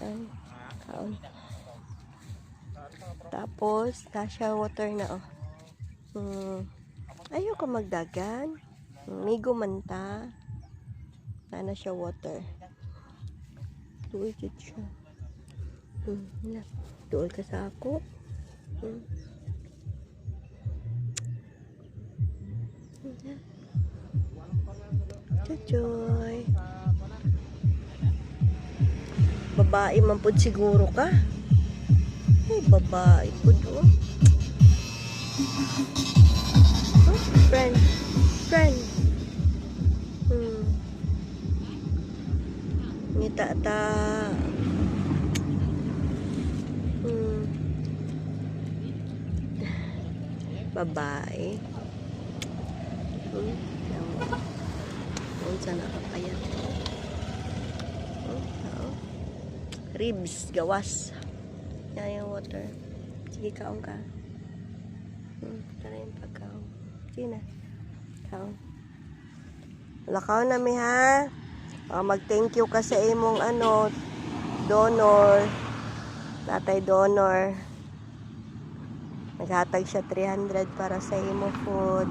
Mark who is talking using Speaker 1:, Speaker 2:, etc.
Speaker 1: Ay, kaon. Tapos, nasya water na, oh. Ayoko magdagan. Migo manta. Na siya water. Tuwid siya. Tuol ka sa ako. Chuchoy. Babae man pud siguro ka. Ay, babae pud, oh. Oh, friend. Ngita ta. Babae. Unsa na kapayat. Ribs, gawas. Yan yung water. Sige, kaong ka. Tara yung pagkaong. Sige na. Kaong. Lakaw na mi ha. Mag-thank you ka sa imong donor. Tatay donor. Naghatag siya 300 para sa imo food.